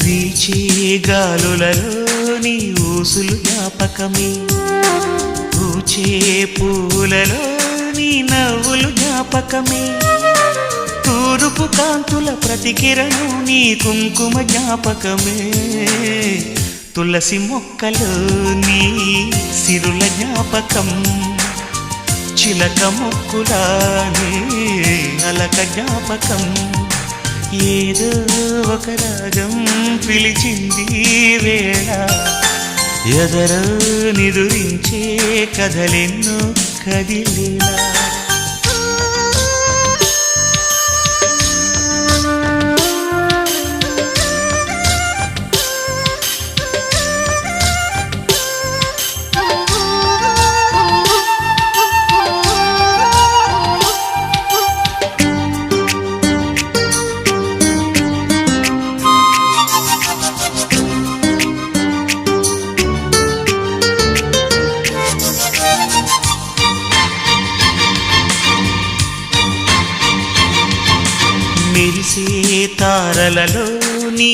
వీచే గాలులలో నీ ఊసులు జ్ఞాపకమే, పూచే పూలలో నీ నవ్వులు జ్ఞాపకమే, తూరుపు కాంతుల ప్రతికిరణం నీ కుంకుమ జ్ఞాపకమే, తులసి మొక్కలో నీ సిరుల జ్ఞాపకం, చిలక మొక్కులానే అలక జ్ఞాపకం, ఏదో ఒక రాగం పిలిచింది వేళ, ఎదరో నిదురించే కథలెన్నో కదిలేలా. మెరిసే తారలలో నీ